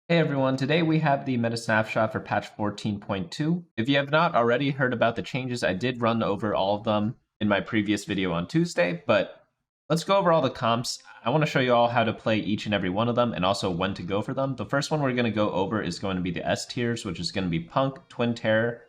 Hey everyone, today we have the meta snapshot for patch 14.2. If you have not already heard about the changes, I did run over all of them in my previous video on Tuesday, but let's go over all the comps. I want to show you all how to play each and every one of them and also when to go for them. The first one we're going to go over is going to be the S tiers, which is going to be Punk, Twin Terror.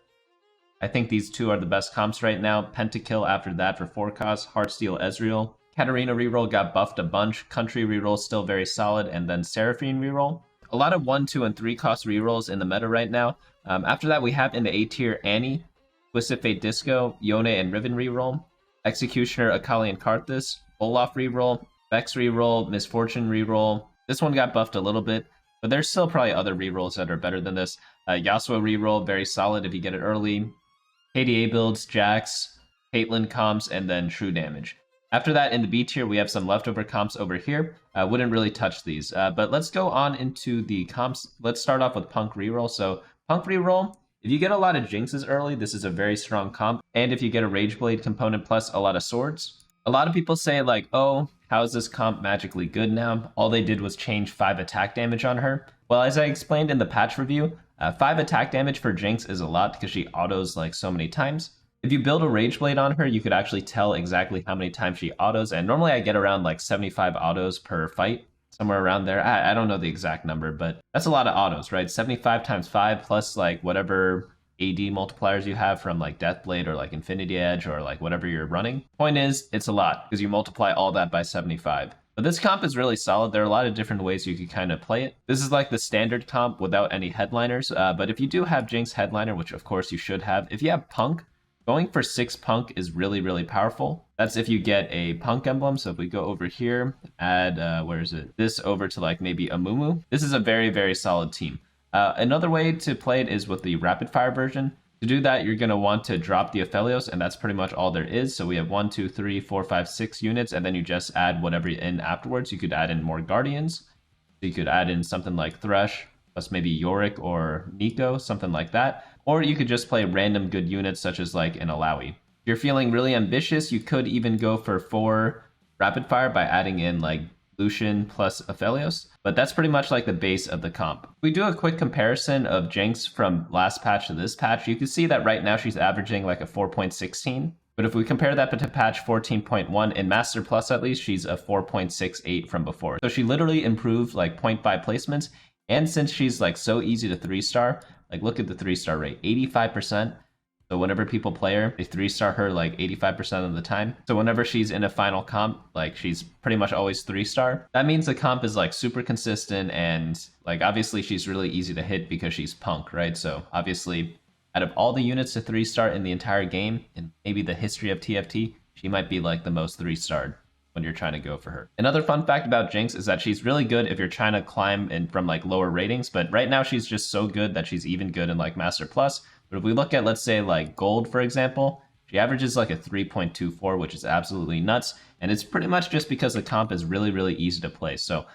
I think these two are the best comps right now. Pentakill after that for 4 cost, Heartsteel Ezreal. Katarina Reroll got buffed a bunch, Country Reroll still very solid, and then Seraphine Reroll. A lot of 1, 2, and 3 cost rerolls in the meta right now. After that, we have in the A tier Annie, Twisted Fate Disco, Yone and Riven Reroll, Executioner Akali and Karthus, Olaf Reroll, Vex Reroll, Misfortune Reroll. This one got buffed a little bit, but there's still probably other rerolls that are better than this. Yasuo Reroll, very solid if you get it early. KDA builds, Jax, Caitlyn comps, and then True Damage. After that, in the B tier, we have some leftover comps over here. Wouldn't really touch these, but let's go on into the comps. Let's start off with Punk Reroll. So Punk Reroll, if you get a lot of Jinxes early, this is a very strong comp. And if you get a Rage Blade component plus a lot of swords. A lot of people say like, oh, how is this comp magically good now? All they did was change 5 attack damage on her. Well, as I explained in the patch review, 5 attack damage for Jinx is a lot because she autos like so many times. If you build a Rage Blade on her, you could actually tell exactly how many times she autos, and normally I get around like 75 autos per fight, somewhere around there. I don't know the exact number, but that's a lot of autos, right? 75 times 5 plus like whatever AD multipliers you have from like Deathblade or like Infinity Edge or like whatever you're running. Point is, it's a lot because you multiply all that by 75. But this comp is really solid. There are a lot of different ways you could kind of play it. This is like the standard comp without any headliners, but if you do have Jinx headliner, which of course you should have, if you have Punk, going for 6 Punk is really, really powerful. That's if you get a Punk emblem. So if we go over here, add, where is it? This over to like maybe a Mumu. This is a very, very solid team. Another way to play it is with the Rapidfire version. To do that, you're going to want to drop the Aphelios, and that's pretty much all there is. So we have 1, 2, 3, 4, 5, 6 units, and then you just add whatever in afterwards. You could add in more Guardians. So you could add in something like Thresh, plus maybe Yorick or Nico, something like that. Or you could just play random good units such as like an Alawi. If you're feeling really ambitious, you could even go for 4 Rapidfire by adding in like Lucian plus Aphelios, but that's pretty much like the base of the comp. If we do a quick comparison of Jinx from last patch to this patch, you can see that right now she's averaging like a 4.16. But if we compare that to patch 14.1, in Master Plus at least, she's a 4.68 from before. So she literally improved like 0.5 placements. And since she's like so easy to 3-star, like look at the 3-star rate, 85%. So whenever people play her, they 3-star her like 85% of the time. So whenever she's in a final comp, like she's pretty much always 3-star. That means the comp is like super consistent, and like obviously she's really easy to hit because she's Punk, right? So obviously out of all the units to 3-star in the entire game, and maybe the history of TFT, she might be like the most 3-starred when you're trying to go for her. Another fun fact about Jinx is that she's really good if you're trying to climb in from like lower ratings, but right now she's just so good that she's even good in like Master Plus. But if we look at, let's say like Gold, for example, she averages like a 3.24, which is absolutely nuts. And it's pretty much just because the comp is really, really easy to play. So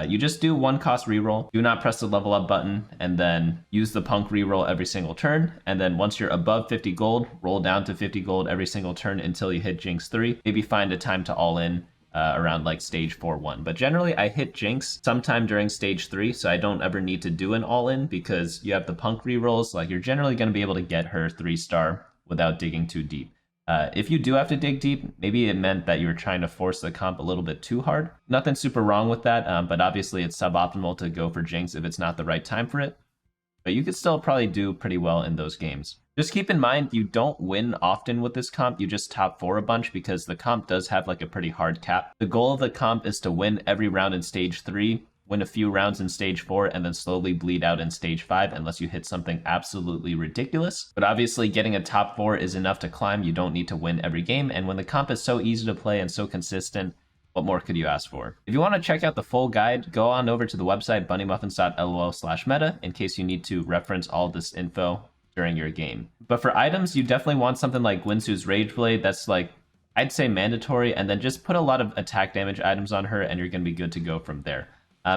you just do 1 cost reroll, do not press the level up button, and then use the Punk reroll every single turn. And then once you're above 50 gold, roll down to 50 gold every single turn until you hit Jinx 3. Maybe find a time to all in around like stage 4-1. But generally I hit Jinx sometime during stage 3, so I don't ever need to do an all-in because you have the Punk rerolls. Like you're generally going to be able to get her 3-star without digging too deep. If you do have to dig deep, maybe it meant that you were trying to force the comp a little bit too hard. Nothing super wrong with that, but obviously it's suboptimal to go for Jinx if it's not the right time for it. But you could still probably do pretty well in those games. Just keep in mind, you don't win often with this comp, you just top 4 a bunch because the comp does have like a pretty hard cap. The goal of the comp is to win every round in stage 3, win a few rounds in stage 4, and then slowly bleed out in stage 5 unless you hit something absolutely ridiculous. But obviously getting a top 4 is enough to climb, you don't need to win every game, and when the comp is so easy to play and so consistent, what more could you ask for? If you want to check out the full guide, go on over to the website bunnymuffins.lol/meta in case you need to reference all this info during your game. But for items, you definitely want something like Winsu's Rage Blade. That's like, I'd say mandatory, and then just put a lot of attack damage items on her and you're going to be good to go from there.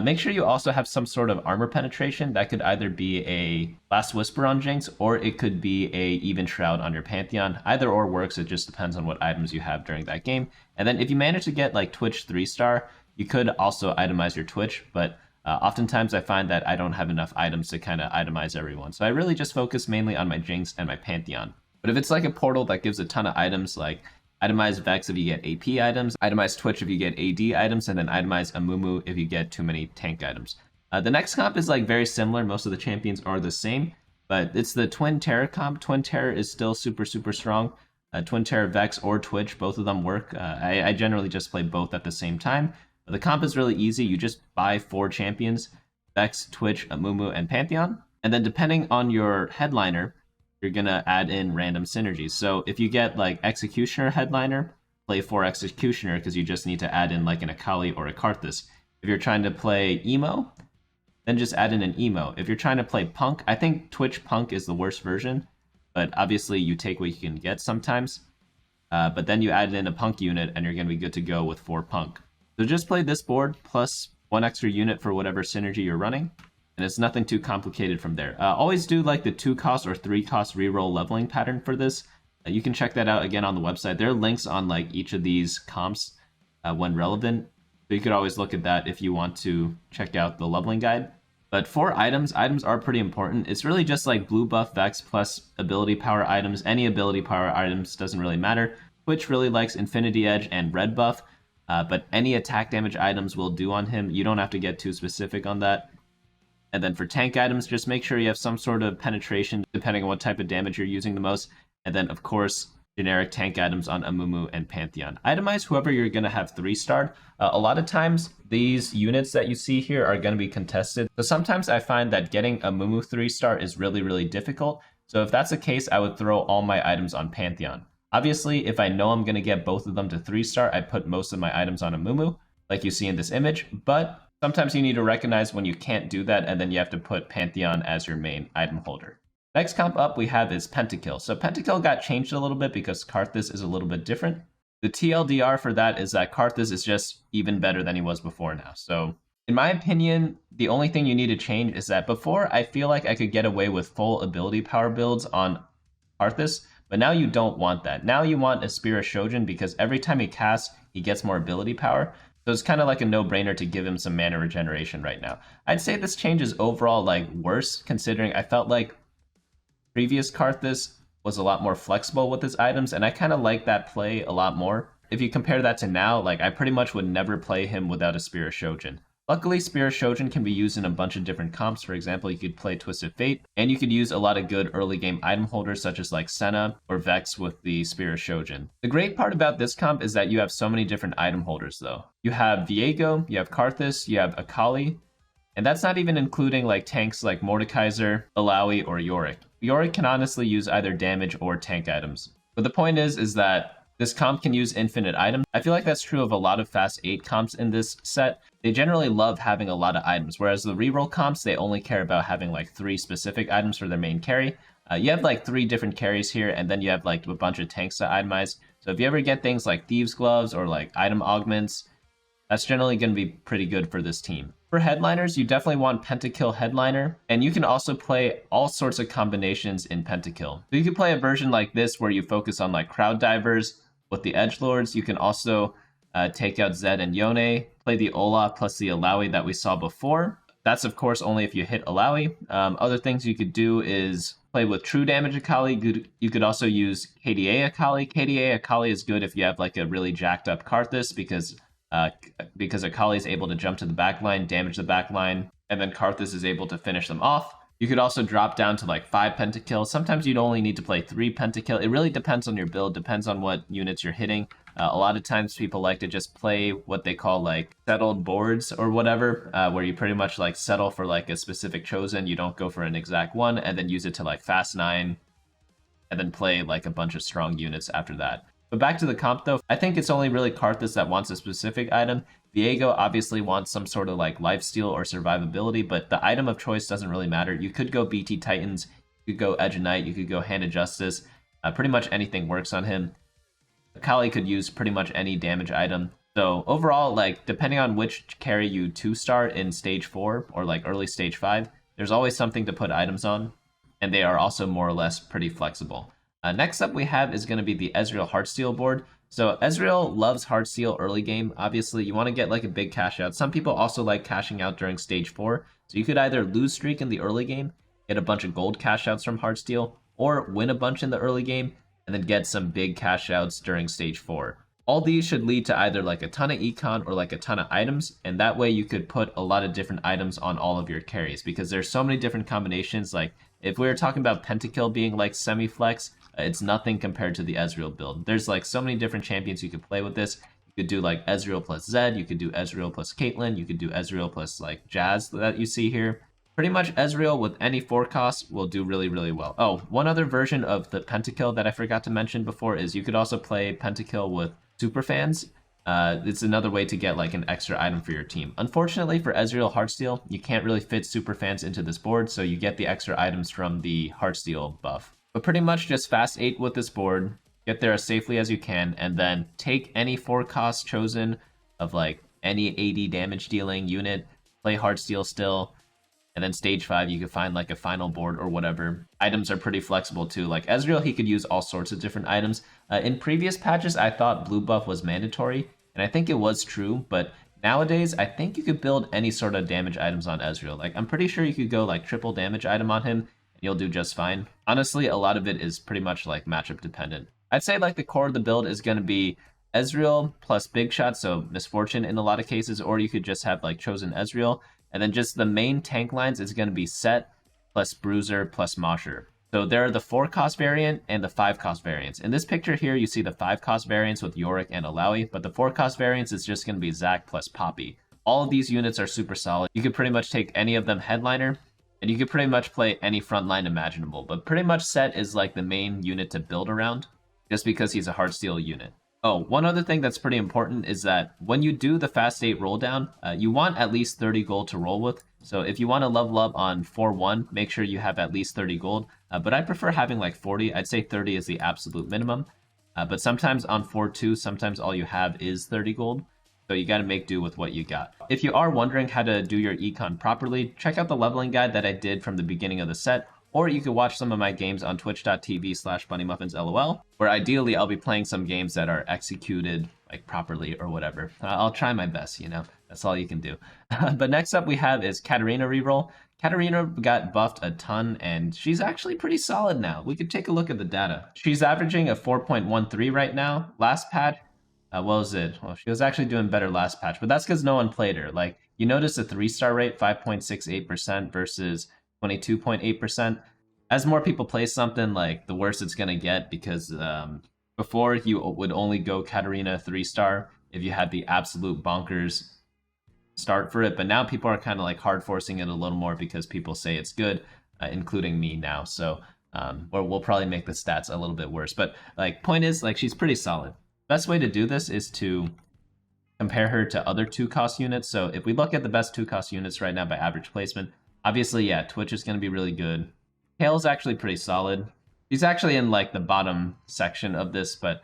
Make sure you also have some sort of armor penetration. That could either be a Last Whisper on Jinx, or it could be a Even Shroud on your Pantheon. Either or works, it just depends on what items you have during that game. And then if you manage to get like Twitch 3-star, you could also itemize your Twitch, but Oftentimes I find that I don't have enough items to kind of itemize everyone. So I really just focus mainly on my Jinx and my Pantheon. But if it's like a portal that gives a ton of items, like itemize Vex if you get AP items, itemize Twitch if you get AD items, and then itemize Amumu if you get too many tank items. The next comp is like very similar. Most of the champions are the same, but it's the Twin Terror comp. Twin Terror is still super strong. Twin Terror Vex or Twitch, both of them work. I generally just play both at the same time. But the comp is really easy. You just buy 4 champions, Vex, Twitch, Amumu, and Pantheon. And then depending on your headliner, you're going to add in random synergies. So if you get like Executioner headliner, play 4 Executioner because you just need to add in like an Akali or a Karthus. If you're trying to play Emo, then just add in an Emo. If you're trying to play Punk, I think Twitch Punk is the worst version, but obviously you take what you can get sometimes. But then you add in a Punk unit and you're going to be good to go with 4 Punk. So just play this board plus 1 extra unit for whatever synergy you're running, and it's nothing too complicated from there. Always do like the 2 cost or 3 cost reroll leveling pattern for this. You can check that out again on the website. There are links on like each of these comps when relevant, so you could always look at that if you want to check out the leveling guide. But for items are pretty important. It's really just like blue buff Vex plus ability power items. Any ability power items doesn't really matter. Twitch really likes Infinity Edge and red buff. But any attack damage items will do on him. You don't have to get too specific on that. And then for tank items, just make sure you have some sort of penetration depending on what type of damage you're using the most. And then, of course, generic tank items on Amumu and Pantheon. Itemize whoever you're going to have 3-starred. A lot of times, these units that you see here are going to be contested. So sometimes I find that getting Amumu 3-star is really difficult. So if that's the case, I would throw all my items on Pantheon. Obviously, if I know I'm going to get both of them to 3-star, I put most of my items on Amumu, like you see in this image, but sometimes you need to recognize when you can't do that, and then you have to put Pantheon as your main item holder. Next comp up we have is Pentakill. So Pentakill got changed a little bit because Karthus is a little bit different. The TLDR for that is that Karthus is just even better than he was before now. So in my opinion, the only thing you need to change is that before, I feel like I could get away with full ability power builds on Karthus, but now you don't want that. Now you want a Spear of Shojin because every time he casts, he gets more ability power. So it's kind of like a no-brainer to give him some mana regeneration right now. I'd say this change is overall like worse, considering I felt like previous Karthus was a lot more flexible with his items, and I kind of like that play a lot more. If you compare that to now, like I pretty much would never play him without a Spear of Shojin. Luckily, Spear of Shojin can be used in a bunch of different comps. For example, you could play Twisted Fate, and you could use a lot of good early game item holders such as like Senna or Vex with the Spear of Shojin. The great part about this comp is that you have so many different item holders though. You have Viego, you have Karthus, you have Akali, and that's not even including like tanks like Mordekaiser, Alawi, or Yorick. Yorick can honestly use either damage or tank items. But the point is that this comp can use infinite items. I feel like that's true of a lot of fast 8 comps in this set. They generally love having a lot of items, whereas the reroll comps, they only care about having like 3 specific items for their main carry. You have like 3 different carries here, and then you have like a bunch of tanks to itemize. So if you ever get things like Thieves' Gloves or like item augments, that's generally going to be pretty good for this team. For headliners, you definitely want Pentakill headliner, and you can also play all sorts of combinations in Pentakill. So you can play a version like this where you focus on like crowd divers with the edgelords. You can also take out Zed and Yone, play the Olaf plus the Alawi that we saw before. That's of course only if you hit Alawi. Other things you could do is play with true damage Akali. You could also use KDA Akali. KDA Akali is good if you have like a really jacked up Karthus because Akali is able to jump to the backline, damage the backline, and then Karthus is able to finish them off. You could also drop down to like 5 pentakills. Sometimes you'd only need to play 3 pentakill. It really depends on your build, depends on what units you're hitting. A lot of times people like to just play what they call like settled boards or whatever, where you pretty much like settle for like a specific chosen. You don't go for an exact one and then use it to like fast 9 and then play like a bunch of strong units after that. But back to the comp though, I think it's only really Karthus that wants a specific item. Viego obviously wants some sort of like lifesteal or survivability, but the item of choice doesn't really matter. You could go BT Titans, you could go Edge of Night, you could go Hand of Justice. Pretty much anything works on him. Akali could use pretty much any damage item. So overall, like depending on which carry you 2-star in stage 4 or like early stage 5, there's always something to put items on, and they are also more or less pretty flexible. Next up we have is going to be the Ezreal Heartsteel board. So Ezreal loves Heartsteel early game. Obviously, you want to get like a big cash out. Some people also like cashing out during stage 4. So you could either lose streak in the early game, get a bunch of gold cash outs from Heartsteel, or win a bunch in the early game, and then get some big cash outs during stage 4. All these should lead to either like a ton of econ or like a ton of items, and that way you could put a lot of different items on all of your carries, because there's so many different combinations. Like if we were talking about Pentakill being like semi-flex, it's nothing compared to the Ezreal build. There's like so many different champions you could play with this. You could do like Ezreal plus Zed, you could do Ezreal plus Caitlyn, you could do Ezreal plus like Jazz that you see here. Pretty much Ezreal with any 4 costs will do really, really well. Oh, one other version of the Pentakill that I forgot to mention before is you could also play Pentakill with Superfans. It's another way to get like an extra item for your team. Unfortunately for Ezreal Heartsteel, you can't really fit Superfans into this board, so you get the extra items from the Heartsteel buff. But pretty much just fast 8 with this board, get there as safely as you can, and then take any 4 costs chosen of like any AD damage dealing unit, play Heartsteel still, and then stage 5 you could find like a final board or whatever. Items are pretty flexible too. Like Ezreal, he could use all sorts of different items. In previous patches, I thought blue buff was mandatory, and I think it was true, but nowadays, I think you could build any sort of damage items on Ezreal. Like, I'm pretty sure you could go like triple damage item on him, and you'll do just fine. Honestly, a lot of it is pretty much like matchup dependent. I'd say like the core of the build is going to be Ezreal plus big shot, so Misfortune in a lot of cases, or you could just have like chosen Ezreal, and then just the main tank lines is going to be Set plus Bruiser plus Mosher. So there are the 4 cost variant and the 5 cost variants. In this picture here, you see the 5 cost variants with Yorick and Alawi, but the 4 cost variants is just going to be Zac plus Poppy. All of these units are super solid. You could pretty much take any of them headliner, and you could pretty much play any frontline imaginable, but pretty much Set is like the main unit to build around, just because he's a Heartsteel unit. Oh, one other thing that's pretty important is that when you do the fast 8 roll down, you want at least 30 gold to roll with. So if you want to level up on 4-1, make sure you have at least 30 gold. But I prefer having like 40. I'd say 30 is the absolute minimum. But sometimes on 4-2, sometimes all you have is 30 gold. So you got to make do with what you got. If you are wondering how to do your econ properly, check out the leveling guide that I did from the beginning of the set. Or you could watch some of my games on twitch.tv/bunnymuffinslol, where ideally I'll be playing some games that are executed like properly or whatever. I'll try my best, you know, that's all you can do. But next up we have is Katarina Reroll. Katarina got buffed a ton, and she's actually pretty solid now. We could take a look at the data. She's averaging a 4.13 right now. Last patch, what was it? Well, she was actually doing better last patch, but that's because no one played her. Like, you notice the 3-star rate, 5.68% versus 22.8%. As more people play something, like the worse it's gonna get, because before you would only go Katarina 3-star if you had the absolute bonkers start for it, but now people are kind of like hard forcing it a little more because people say it's good, including me now. So or we'll probably make the stats a little bit worse. But like, point is, like, she's pretty solid. Best way to do this is to compare her to other 2-cost units. So if we look at the best 2-cost units right now by average placement, obviously, yeah, Twitch is going to be really good. Kale's actually pretty solid. She's actually in like the bottom section of this, but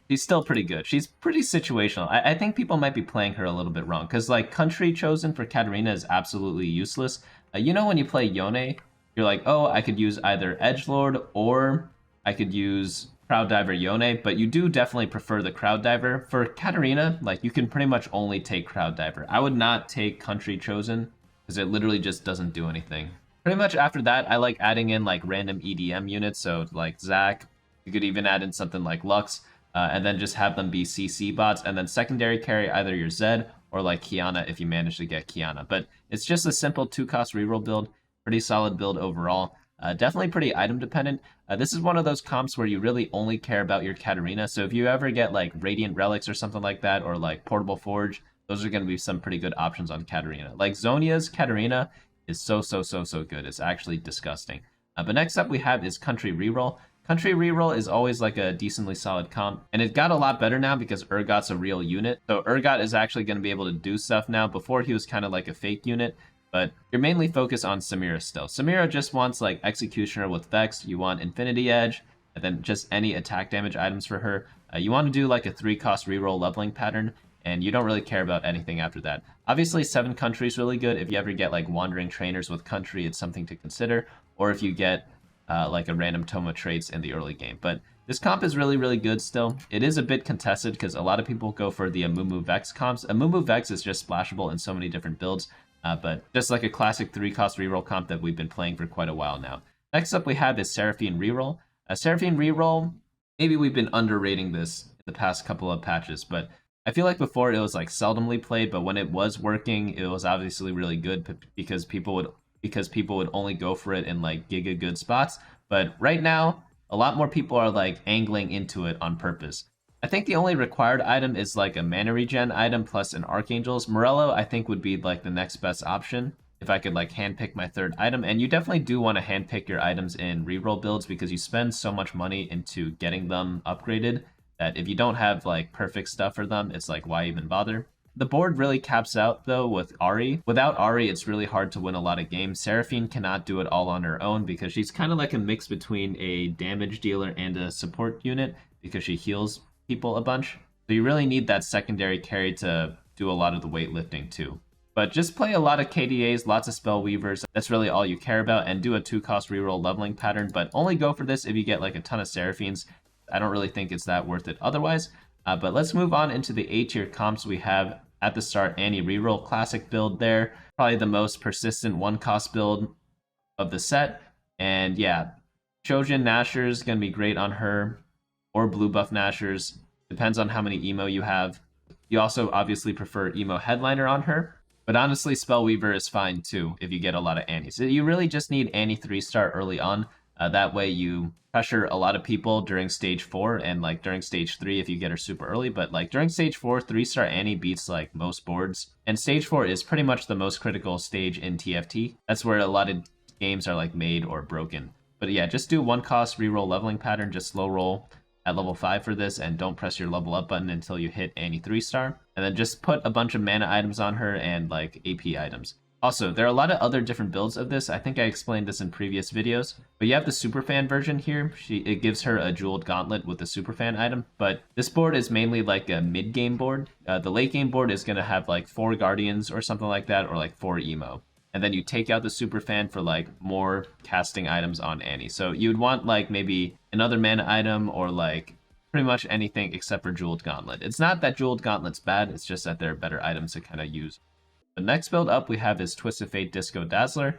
she's still pretty good. She's pretty situational. I think people might be playing her a little bit wrong, because like country chosen for Katarina is absolutely useless. You know, when you play Yone, you're like, oh, I could use either Edgelord or I could use Crowd Diver Yone, but you do definitely prefer the Crowd Diver. For Katarina, like, you can pretty much only take Crowd Diver. I would not take country chosen, because it literally just doesn't do anything. Pretty much after that, I like adding in like random EDM units, so like Zac, you could even add in something like Lux, and then just have them be CC bots, and then secondary carry either your Zed or like Kiana if you manage to get Kiana. But it's just a simple 2-cost reroll build, pretty solid build overall. Definitely pretty item dependent. This is one of those comps where you really only care about your Katarina, so if you ever get like Radiant Relics or something like that, or like Portable Forge, those are going to be some pretty good options on Katarina. Like Zonia's Katarina is so good. It's actually disgusting. But next up we have is Country Reroll. Country Reroll is always like a decently solid comp, and it got a lot better now because Urgot's a real unit. So Urgot is actually going to be able to do stuff now. Before, he was kind of like a fake unit, but you're mainly focused on Samira still. Samira just wants like Executioner with Vex. You want Infinity Edge, and then just any attack damage items for her. You want to do like a 3-cost reroll leveling pattern, and you don't really care about anything after that. Obviously, 7 Country is really good. If you ever get like Wandering Trainers with Country, it's something to consider. Or if you get like a random Toma traits in the early game. But This comp is really, really good still. It is a bit contested because a lot of people go for the Amumu Vex comps. Amumu Vex is just splashable in so many different builds, but just like a classic 3-cost reroll comp that we've been playing for quite a while now. Next up we have is Seraphine Reroll. Seraphine Reroll, maybe we've been underrating this in the past couple of patches, but I feel like before it was like seldomly played, but when it was working, it was obviously really good because people would only go for it in like giga good spots. But right now, a lot more people are like angling into it on purpose. I think the only required item is like a mana regen item plus an Archangel's. Morello, I think, would be like the next best option if I could like handpick my third item. And you definitely do want to handpick your items in reroll builds because you spend so much money into getting them upgraded that if you don't have like perfect stuff for them, it's like, why even bother? The board really caps out though with Ahri. Without Ahri, it's really hard to win a lot of games. Seraphine cannot do it all on her own because she's kind of like a mix between a damage dealer and a support unit because she heals people a bunch. So you really need that secondary carry to do a lot of the weightlifting too. But just play a lot of KDAs, lots of spell weavers. That's really all you care about, and do a 2-cost reroll leveling pattern, but only go for this if you get like a ton of Seraphines. I don't really think it's that worth it otherwise. But let's move on into the A-tier comps we have at the start. Yone Reroll, classic build there. Probably the most persistent 1-cost build of the set. And yeah, Shojin Nashor's is going to be great on her, or blue buff Nashor's. Depends on how many emo you have. You also obviously prefer emo headliner on her. But honestly, Spellweaver is fine too if you get a lot of Annie. So you really just need Annie 3-star early on. That way you pressure a lot of people during stage 4 and like during stage 3 if you get her super early. But like during stage 4, 3-star Annie beats like most boards. And stage 4 is pretty much the most critical stage in TFT. That's where a lot of games are like made or broken. But yeah, just do 1-cost reroll leveling pattern, just slow roll at level 5 for this, and don't press your level up button until you hit Annie 3-star. And then just put a bunch of mana items on her and like AP items. Also, there are a lot of other different builds of this. I think I explained this in previous videos, but you have the Superfan version here. It gives her a jeweled gauntlet with the Superfan item, but this board is mainly like a mid-game board. The late-game board is going to have like 4 Guardians or something like that, or like 4 Emo. And then you take out the Superfan for like more casting items on Annie. So you would want like maybe another mana item or like pretty much anything except for Jeweled Gauntlet. It's not that Jeweled Gauntlet's bad, it's just that there are better items to kind of use. The next build up we have is Twisted Fate Disco Dazzler.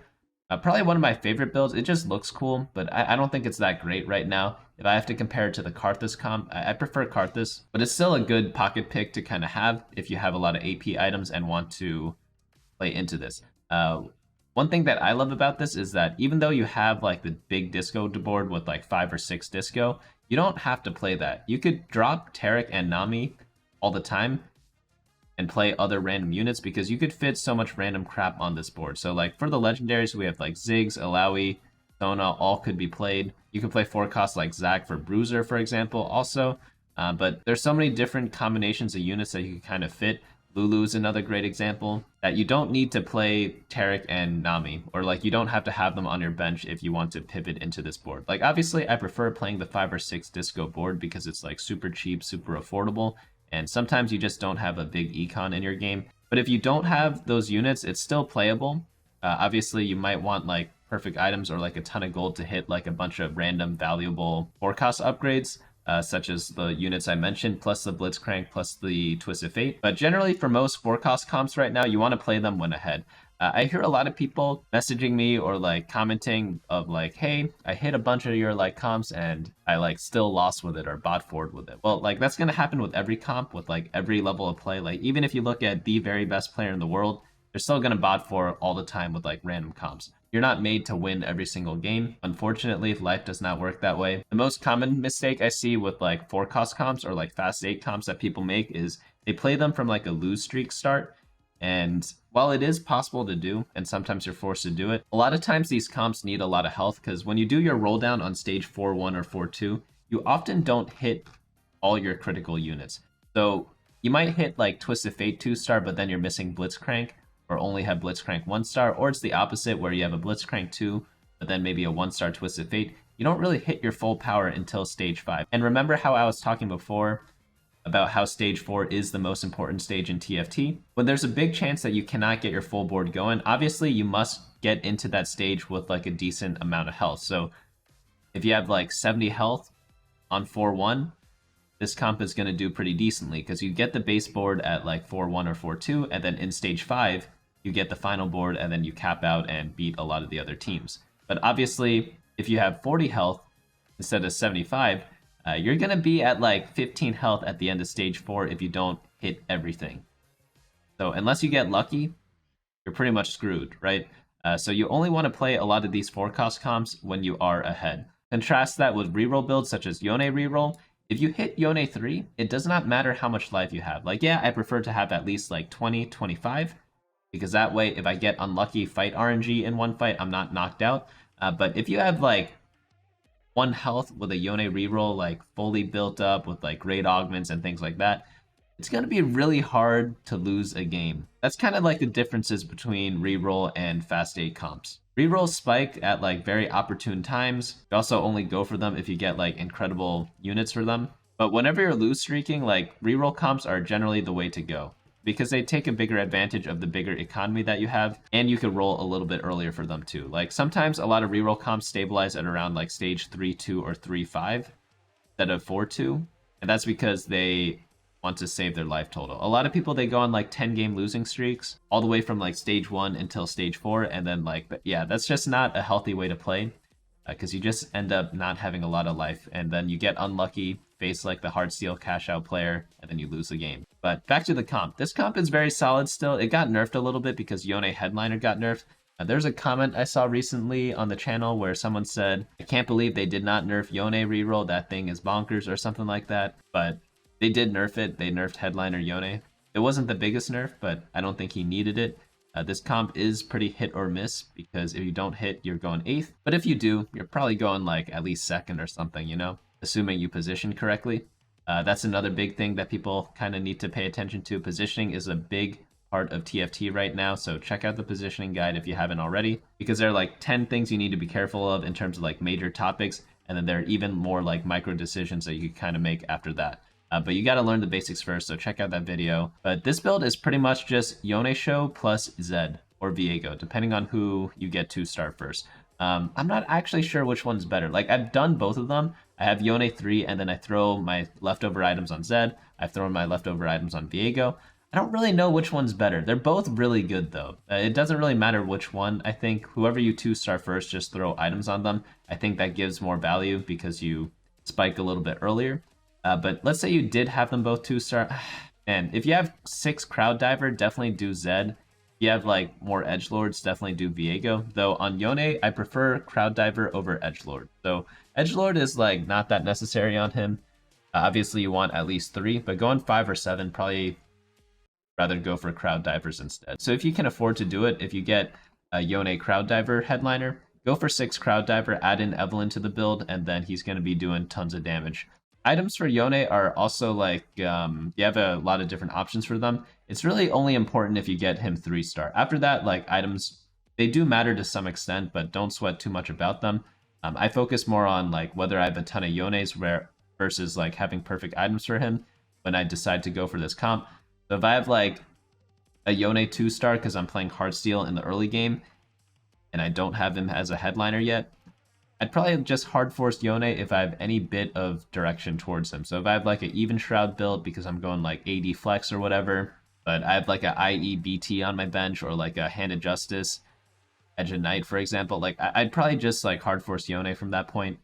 Probably one of my favorite builds. It just looks cool, but I don't think it's that great right now. If I have to compare it to the Karthus comp, I prefer Karthus, but it's still a good pocket pick to kind of have if you have a lot of AP items and want to play into this. One thing that I love about this is that even though you have like the big disco board with like 5 or 6 disco, you don't have to play that. You could drop Taric and Nami all the time and play other random units because you could fit so much random crap on this board. So like for the legendaries, we have like Ziggs, Alawi, Sona, all could be played. You can play 4-cost like Zac for Bruiser, for example, also. But there's so many different combinations of units that you can kind of fit. Lulu is another great example that you don't need to play Taric and Nami, or like you don't have to have them on your bench if you want to pivot into this board. Like obviously I prefer playing the 5 or 6 disco board because it's like super cheap, super affordable, and sometimes you just don't have a big econ in your game. But if you don't have those units, it's still playable. Obviously you might want like perfect items or like a ton of gold to hit like a bunch of random valuable 4-cost upgrades. Such as the units I mentioned, plus the Blitzcrank, plus the Twisted Fate. But generally, for most 4-cost comps right now, you want to play them when ahead. I hear a lot of people messaging me or like commenting of like, hey, I hit a bunch of your like comps and I like still lost with it or bot forward with it. Well, like that's going to happen with every comp, with like every level of play. Like even if you look at the very best player in the world, they're still going to bot for all the time with like random comps. You're not made to win every single game. Unfortunately, life does not work that way. The most common mistake I see with like 4-cost comps or like fast 8 comps that people make is they play them from like a lose streak start. And while it is possible to do, and sometimes you're forced to do it, a lot of times these comps need a lot of health because when you do your roll down on stage 4-1 or 4-2, you often don't hit all your critical units. So you might hit like Twisted Fate 2-star, but then you're missing Blitzcrank, or only have Blitzcrank 1-star, or it's the opposite where you have a Blitzcrank 2, but then maybe a 1-star Twisted Fate. You don't really hit your full power until stage 5. And remember how I was talking before about how stage 4 is the most important stage in TFT? When there's a big chance that you cannot get your full board going, obviously you must get into that stage with like a decent amount of health. So if you have like 70 health on 4-1, this comp is going to do pretty decently because you get the base board at like 4-1 or 4-2, and then in stage 5, you get the final board, and then you cap out and beat a lot of the other teams. But obviously, if you have 40 health instead of 75, you're going to be at like 15 health at the end of stage 4 if you don't hit everything. So unless you get lucky, you're pretty much screwed, right? So you only want to play a lot of these 4-cost comps when you are ahead. Contrast that with reroll builds such as Yone Reroll. If you hit Yone 3, it does not matter how much life you have. Like, yeah, I prefer to have at least like 20, 25, because that way, if I get unlucky fight RNG in one fight, I'm not knocked out. But if you have like 1 health with a Yone Reroll, like fully built up with like great augments and things like that, it's going to be really hard to lose a game. That's kind of like the differences between reroll and fast 8 comps. Rerolls spike at like very opportune times. You also only go for them if you get like incredible units for them. But whenever you're lose streaking, like reroll comps are generally the way to go because they take a bigger advantage of the bigger economy that you have, and you can roll a little bit earlier for them too. Like sometimes a lot of reroll comps stabilize at around like stage 3-2 or 3-5 instead of 4-2, and that's because they want to save their life total. A lot of people, they go on like 10-game losing streaks all the way from like stage 1 until stage 4, and then like, yeah, that's just not a healthy way to play because you just end up not having a lot of life, and then you get unlucky, face like the Heartsteel cash out player, and then you lose the game. But back to the comp. This comp is very solid still. It got nerfed a little bit because Yone Headliner got nerfed. There's a comment I saw recently on the channel where someone said, I can't believe they did not nerf Yone Reroll, that thing is bonkers or something like that, but they did nerf it. They nerfed Headliner Yone. It wasn't the biggest nerf, but I don't think he needed it. This comp is pretty hit or miss because if you don't hit, you're going 8th. But if you do, you're probably going like at least 2nd or something, you know, assuming you position correctly. That's another big thing that people kind of need to pay attention to. Positioning is a big part of TFT right now, so check out the positioning guide if you haven't already, because there are like 10 things you need to be careful of in terms of like major topics, and then there are even more like micro decisions that you can kind of make after that. But you got to learn the basics first, so check out that video. But this build is pretty much just Yone Show plus Zed or Viego, depending on who you get to start first. I'm not actually sure which one's better. Like, I've done both of them. I have Yone 3, and then I throw my leftover items on Zed. I've thrown my leftover items on Viego. I don't really know which one's better. They're both really good, though. It doesn't really matter which one. I think whoever you 2-star first, just throw items on them. I think that gives more value because you spike a little bit earlier. But let's say you did have them both 2-star. And if you have 6 Crowd Diver, definitely do Zed. If you have like more Edgelords, definitely do Viego. Though on Yone, I prefer Crowd Diver over Edgelord. So Edgelord is like not that necessary on him. Obviously you want at least 3, but going 5 or 7, probably rather go for Crowd Divers instead. So if you can afford to do it, if you get a Yone Crowd Diver headliner, go for 6 Crowd Diver, add in Evelyn to the build, and then he's going to be doing tons of damage. Items for Yone are also like, you have a lot of different options for them. It's really only important if you get him 3-star. After that, like items, they do matter to some extent, but don't sweat too much about them. I focus more on like whether I have a ton of Yones versus like having perfect items for him when I decide to go for this comp. So if I have like a Yone 2-star because I'm playing Heartsteel in the early game and I don't have him as a headliner yet, I'd probably just hard force Yone if I have any bit of direction towards him. So if I have like an even Shroud build because I'm going like AD flex or whatever, but I have like a IE BT on my bench or like a Hand of Justice, Edge of Night, for example, like I'd probably just like hard force Yone from that point.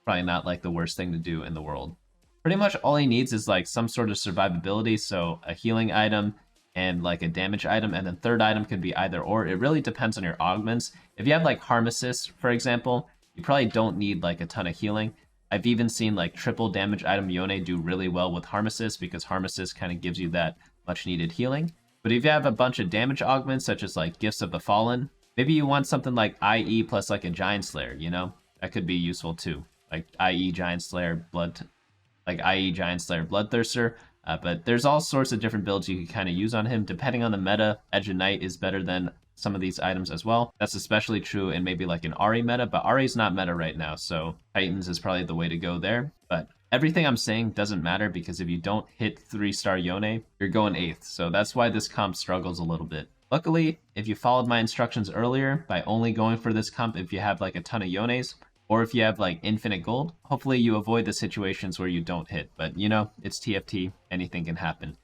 Probably not like the worst thing to do in the world. Pretty much all he needs is like some sort of survivability, so a healing item and like a damage item, and then third item could be either or. It really depends on your augments. If you have like Harm Assist, for example, you probably don't need like a ton of healing. I've even seen like triple damage item Yone do really well with Harm Assist because Harm Assist kind of gives you that much needed healing. But if you have a bunch of damage augments such as like Gifts of the Fallen, maybe you want something like IE plus like a Giant Slayer, you know? That could be useful too. Like IE Giant Slayer Bloodthirster. But there's all sorts of different builds you can kind of use on him. Depending on the meta, Edge of Night is better than some of these items as well. That's especially true in maybe like an Ahri meta, but Ahri's not meta right now, so Titans is probably the way to go there. But everything I'm saying doesn't matter because if you don't hit 3-star Yone, you're going 8th. So that's why this comp struggles a little bit. Luckily, if you followed my instructions earlier by only going for this comp if you have like a ton of Yones, Or if you have like infinite gold, hopefully you avoid the situations where you don't hit. But you know, it's TFT, anything can happen.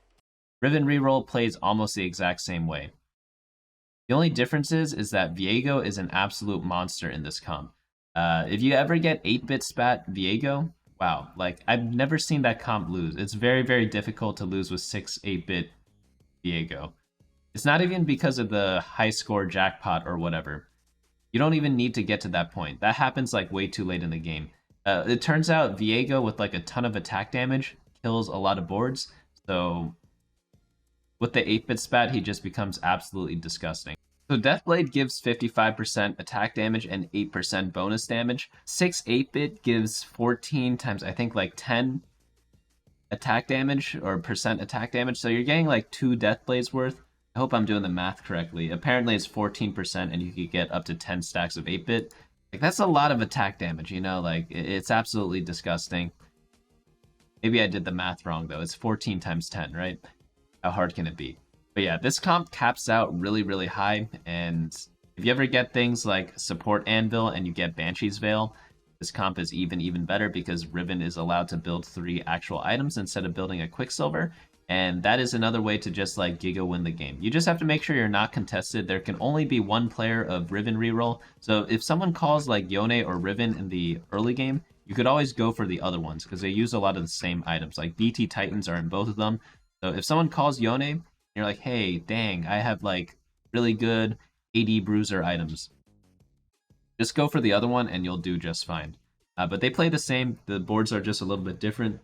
Riven Reroll plays almost the exact same way. The only difference is that Viego is an absolute monster in this comp. If you ever get 8-bit spat Viego, wow, like I've never seen that comp lose. It's very, very difficult to lose with 6 8-bit Viego. It's not even because of the high score jackpot or whatever. You don't even need to get to that point. That happens like way too late in the game. It turns out Viego with like a ton of attack damage kills a lot of boards. So with the 8-bit spat, he just becomes absolutely disgusting. So Deathblade gives 55% attack damage and 8% bonus damage. 6 8-bit gives 14 times, I think, like 10 attack damage or percent attack damage. So you're getting like 2 Deathblades worth. I hope I'm doing the math correctly. Apparently it's 14% and you could get up to 10 stacks of 8-bit. Like that's a lot of attack damage, you know, like it's absolutely disgusting. Maybe I did the math wrong though. It's 14 times 10, right? How hard can it be? But yeah, this comp caps out really, really high. And if you ever get things like Support Anvil and you get Banshee's Veil, this comp is even better because Riven is allowed to build 3 actual items instead of building a Quicksilver. And that is another way to just like Giga win the game. You just have to make sure you're not contested. There can only be one player of Riven Reroll. So if someone calls like Yone or Riven in the early game, you could always go for the other ones because they use a lot of the same items. Like BT Titans are in both of them. So if someone calls Yone, you're like, hey, dang, I have like really good AD Bruiser items. Just go for the other one and you'll do just fine. But they play the same. The boards are just a little bit different.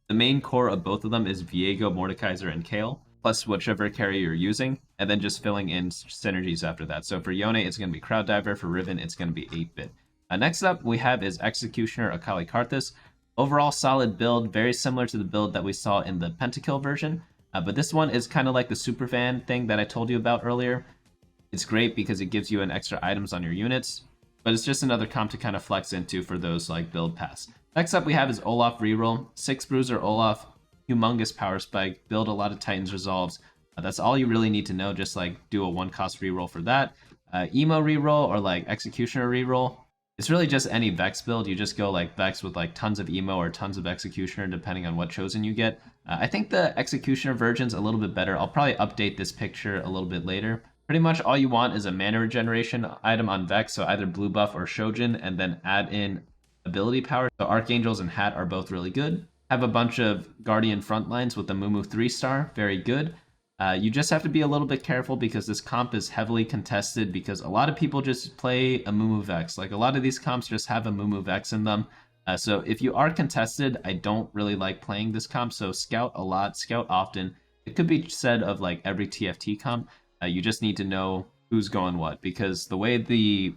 The main core of both of them is Viego, Mordekaiser, and Kayle, plus whichever carry you're using, and then just filling in synergies after that. So for Yone, it's going to be Crowd Diver. For Riven, it's going to be 8-bit. Next up, we have is Executioner Akali Karthus. Overall solid build, very similar to the build that we saw in the Pentakill version. But this one is kind of like the Superfan thing that I told you about earlier. It's great because it gives you an extra items on your units, but it's just another comp to kind of flex into for those like build pass. Next up we have is Olaf Reroll. 6 Bruiser Olaf, humongous power spike, build a lot of Titans resolves. That's all you really need to know, just like do a 1-cost reroll for that. Emo Reroll or like Executioner Reroll. It's really just any Vex build. You just go like Vex with like tons of Emo or tons of Executioner depending on what chosen you get. I think the Executioner version's a little bit better. I'll probably update this picture a little bit later. Pretty much all you want is a mana regeneration item on Vex, so either blue buff or Shojin, and then add in ability power. So Archangels and Hat are both really good. Have a bunch of Guardian frontlines with the Mumu 3-star, very good. You just have to be a little bit careful because this comp is heavily contested because a lot of people just play a Mumu Vex. Like a lot of these comps just have a Mumu Vex in them. So if you are contested, I don't really like playing this comp. So scout a lot, scout often. It could be said of like every TFT comp. You just need to know who's going what because the way the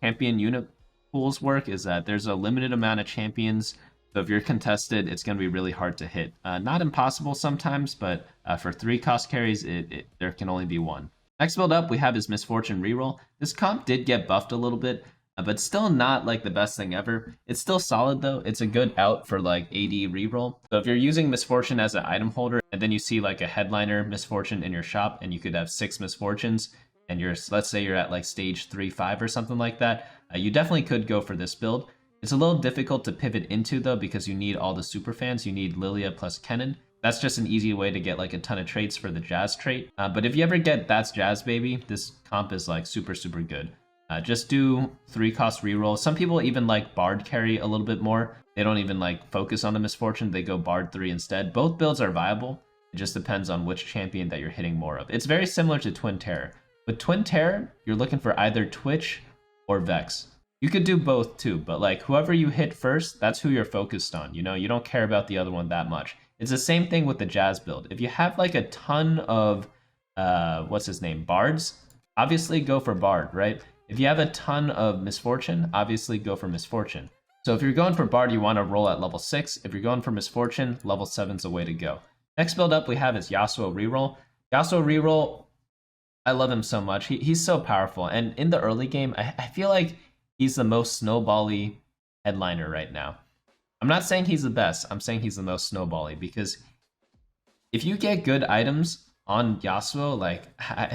champion unit pools work is that there's a limited amount of champions. So if you're contested, it's going to be really hard to hit. Not impossible sometimes, but for 3-cost carries, there can only be one. Next build up we have is Misfortune Reroll. This comp did get buffed a little bit, but still not like the best thing ever. It's still solid though. It's a good out for like AD reroll. So if you're using Misfortune as an item holder, and then you see like a headliner Misfortune in your shop, and you could have 6 Misfortunes, and let's say you're at like stage 3-5 or something like that, you definitely could go for this build. It's a little difficult to pivot into though because you need all the super fans. You need Lilia plus Kennen. That's just an easy way to get like a ton of traits for the Jazz trait. But if you ever get That's Jazz Baby, this comp is like super good. Just do 3-cost reroll. Some people even like Bard carry a little bit more. They don't even like focus on the Misfortune. They go Bard 3 instead. Both builds are viable. It just depends on which champion that you're hitting more of. It's very similar to Twin Terror. With Twin Terror, you're looking for either Twitch or Vex. You could do both too, but like whoever you hit first, that's who you're focused on. You know, you don't care about the other one that much. It's the same thing with the Jazz build. If you have like a ton of, what's his name, Bards, obviously go for Bard, right? If you have a ton of Misfortune, obviously go for Misfortune. So if you're going for Bard, you want to roll at level 6. If you're going for Misfortune, level 7's the way to go. Next build up we have is Yasuo Reroll. Yasuo Reroll, I love him so much. He's so powerful. And in the early game, I feel like he's the most snowbally headliner right now. I'm not saying he's the best. I'm saying he's the most snowbally because if you get good items on Yasuo, like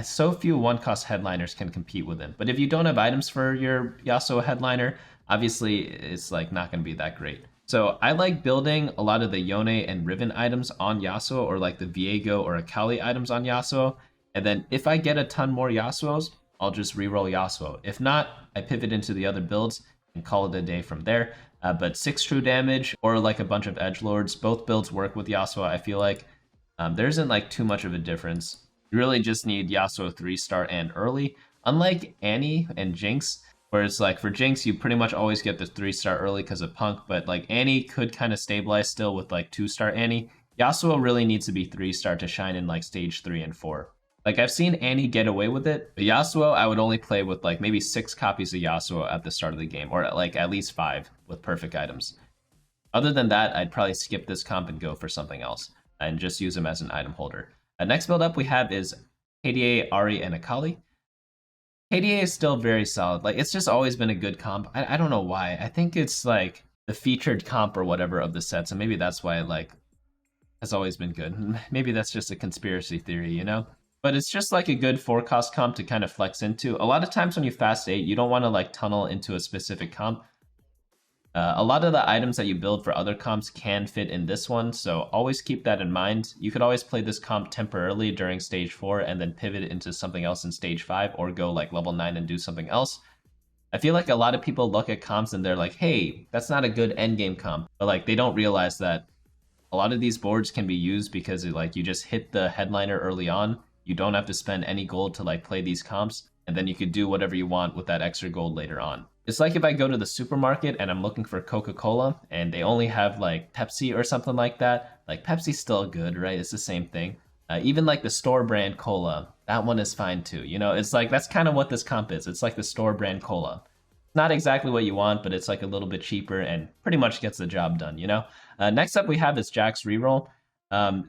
so few 1-cost headliners can compete with him. But if you don't have items for your Yasuo headliner, obviously it's like not going to be that great. So I like building a lot of the Yone and Riven items on Yasuo, or like the Viego or Akali items on Yasuo. And then if I get a ton more Yasuos, I'll just reroll Yasuo. If not, I pivot into the other builds and call it a day from there. But 6 true damage or like a bunch of edgelords, both builds work with Yasuo, I feel like. There isn't like too much of a difference. You really just need Yasuo 3-star and early. Unlike Annie and Jinx, where it's like for Jinx, you pretty much always get the 3-star early because of Punk, but like Annie could kind of stabilize still with like 2-star Annie. Yasuo really needs to be 3-star to shine in like stage 3 and 4. Like I've seen Annie get away with it, but Yasuo I would only play with like maybe 6 copies of Yasuo at the start of the game, or like at least 5 with perfect items. Other than that, I'd probably skip this comp and go for something else and just use him as an item holder. Next build up we have is KDA, Ahri, and Akali. KDA is still very solid. Like, it's just always been a good comp. I don't know why. I think it's like the featured comp or whatever of the set, so maybe that's why it like has always been good. Maybe that's just a conspiracy theory, you know? But it's just like a good 4-cost comp to kind of flex into. A lot of times when you fast 8, you don't want to like tunnel into a specific comp. A lot of the items that you build for other comps can fit in this one, so always keep that in mind. You could always play this comp temporarily during stage 4 and then pivot into something else in stage 5, or go like level 9 and do something else. I feel like a lot of people look at comps and they're like, hey, that's not a good endgame comp, but like they don't realize that a lot of these boards can be used because like you just hit the headliner early on. You don't have to spend any gold to like play these comps, and then you could do whatever you want with that extra gold later on. It's like if I go to the supermarket and I'm looking for Coca-Cola and they only have like Pepsi or something like that. Like Pepsi's still good, right? It's the same thing. Even like the store brand cola, that one is fine too. You know, it's like that's kind of what this comp is. It's like the store brand cola. Not exactly what you want, but it's like a little bit cheaper and pretty much gets the job done, you know? Next up we have is Jax Reroll.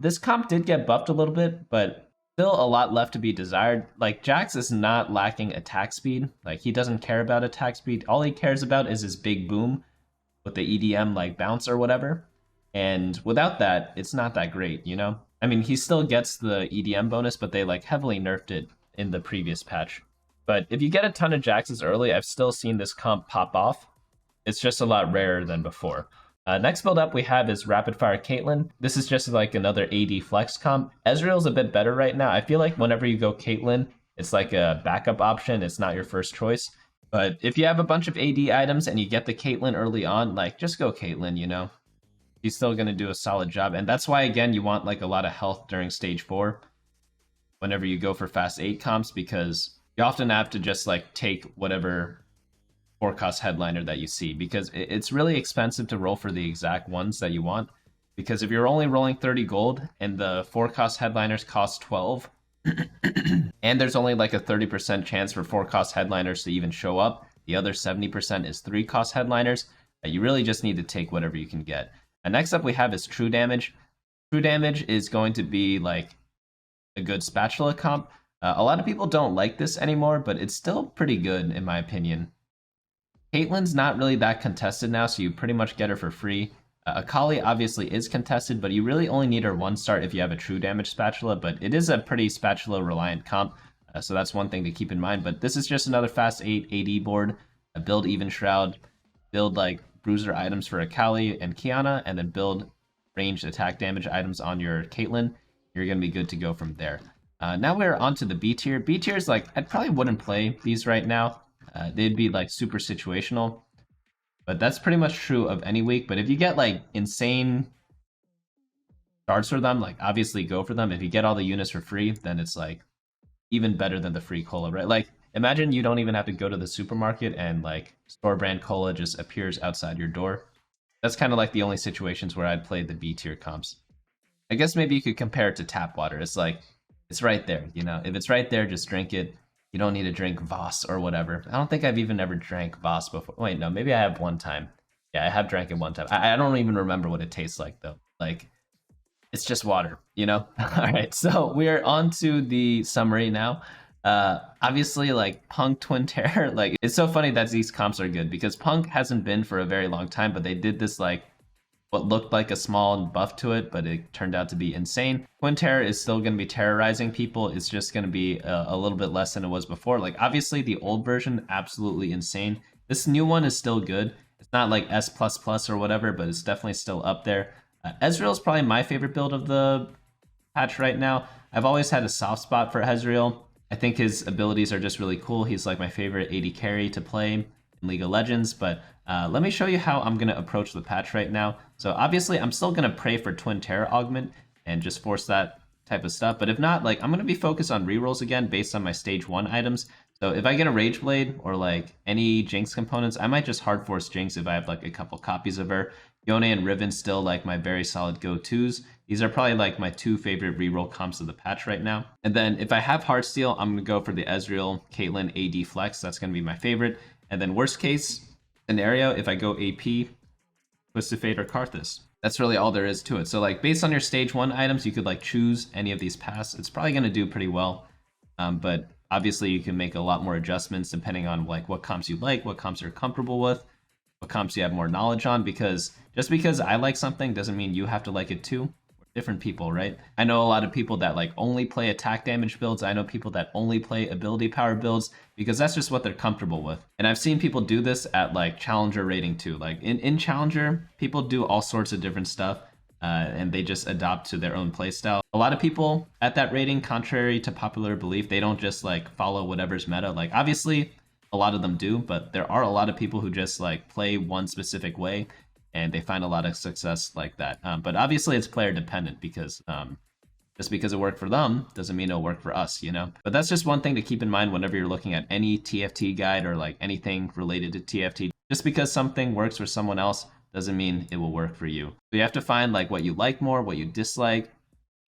This comp did get buffed a little bit, but still a lot left to be desired. Like, Jax is not lacking attack speed. Like, he doesn't care about attack speed. All he cares about is his big boom with the EDM, like, bounce or whatever. And without that, it's not that great, you know? I mean, he still gets the EDM bonus, but they, like, heavily nerfed it in the previous patch. But if you get a ton of Jaxes early, I've still seen this comp pop off. It's just a lot rarer than before. Next build up we have is Rapidfire Caitlyn. This is just like another AD flex comp. Ezreal's a bit better right now. I feel like whenever you go Caitlyn, it's like a backup option. It's not your first choice. But if you have a bunch of AD items and you get the Caitlyn early on, like just go Caitlyn, you know? He's still going to do a solid job. And that's why, again, you want like a lot of health during stage 4 whenever you go for fast 8 comps, because you often have to just like take whatever 4-cost headliner that you see, because it's really expensive to roll for the exact ones that you want. Because if you're only rolling 30 gold and the 4-cost headliners cost 12, and there's only like a 30% chance for 4-cost headliners to even show up, the other 70% is 3-cost headliners, you really just need to take whatever you can get. And next up we have is True Damage. True Damage is going to be like a good spatula comp. A lot of people don't like this anymore, but it's still pretty good in my opinion. Caitlyn's not really that contested now, so you pretty much get her for free. Akali obviously is contested, but you really only need her 1-star if you have a true damage spatula, but it is a pretty spatula-reliant comp, so that's one thing to keep in mind. But this is just another fast 8 AD board, build Even Shroud, build like Bruiser items for Akali and Kiana, and then build ranged attack damage items on your Caitlyn. You're going to be good to go from there. Now we're on to the B tier. B tier is like, I probably wouldn't play these right now. They'd be like super situational, but that's pretty much true of any week. But if you get like insane shards for them, like obviously go for them. If you get all the units for free, then it's like even better than the free cola, right? Like imagine you don't even have to go to the supermarket and like store brand cola just appears outside your door. That's kind of like the only situations where I'd play the B tier comps. I guess maybe you could compare it to tap water. It's like, it's right there, you know? If it's right there, just drink it. You don't need to drink Voss or whatever. I don't think I've even ever drank Voss before. Wait, no, maybe I have one time. Yeah, I have drank it one time. I don't even remember what it tastes like, though. Like, it's just water, you know? All right, so we're on to the summary now. Obviously, like, Punk Twin Terror, like, it's so funny that these comps are good, because Punk hasn't been for a very long time, but they did this, like, what looked like a small buff to it, but it turned out to be insane. Twin Terror is still going to be terrorizing people. It's just going to be a little bit less than it was before. Like, obviously, the old version, absolutely insane. This new one is still good. It's not like S++ or whatever, but it's definitely still up there. Ezreal is probably my favorite build of the patch right now. I've always had a soft spot for Ezreal. I think his abilities are just really cool. He's like my favorite AD carry to play in League of Legends, but let me show you how I'm going to approach the patch right now. So obviously I'm still going to pray for Twin Terror Augment and just force that type of stuff, but if not, like I'm going to be focused on rerolls again based on my stage 1 items. So if I get a Rage Blade or like any Jinx components, I might just hard force Jinx if I have like a couple copies of her. Yone and Riven still like my very solid go-tos. These are probably like my 2 favorite reroll comps of the patch right now. And then if I have Heartsteel, I'm going to go for the Ezreal Caitlyn AD flex. That's going to be my favorite. And then worst case scenario, if I go AP, Twisted Fate or Karthus. That's really all there is to it. So like based on your stage 1 items, you could like choose any of these paths. It's probably going to do pretty well. But obviously you can make a lot more adjustments depending on like what comps you like, what comps you're comfortable with, what comps you have more knowledge on, because just because I like something doesn't mean you have to like it too. We're different people, right? I know a lot of people that like only play attack damage builds. I know people that only play ability power builds because that's just what they're comfortable with. And I've seen people do this at like Challenger rating too. Like in Challenger, people do all sorts of different stuff. And they just adopt to their own playstyle. A lot of people at that rating, contrary to popular belief, they don't just like follow whatever's meta. Like obviously a lot of them do, but there are a lot of people who just like play one specific way and they find a lot of success like that. But obviously it's player dependent because just because it worked for them doesn't mean it'll work for us, you know? But that's just one thing to keep in mind whenever you're looking at any TFT guide or like anything related to TFT. Just because something works for someone else doesn't mean it will work for you. So you have to find like what you like more, what you dislike,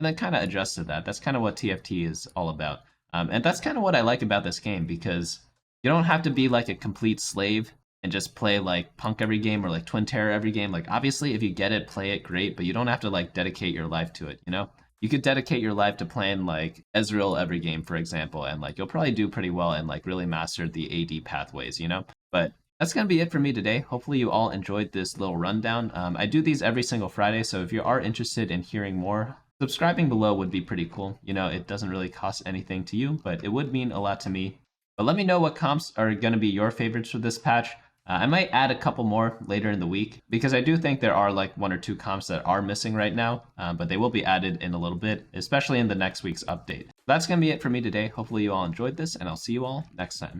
and then kind of adjust to that. That's kind of what TFT is all about. And that's kind of what I like about this game, because you don't have to be like a complete slave and just play like Punk every game or like Twin Terror every game. Like obviously if you get it, play it, great, but you don't have to like dedicate your life to it, you know? You could dedicate your life to playing like Ezreal every game, for example, and like you'll probably do pretty well and like really master the AD pathways, you know? But that's going to be it for me today. Hopefully you all enjoyed this little rundown. I do these every single Friday, so if you are interested in hearing more, subscribing below would be pretty cool. You know, it doesn't really cost anything to you, but it would mean a lot to me. But let me know what comps are going to be your favorites for this patch. I might add a couple more later in the week, because I do think there are like 1 or 2 comps that are missing right now, but they will be added in a little bit, especially in the next week's update. That's going to be it for me today. Hopefully you all enjoyed this, and I'll see you all next time.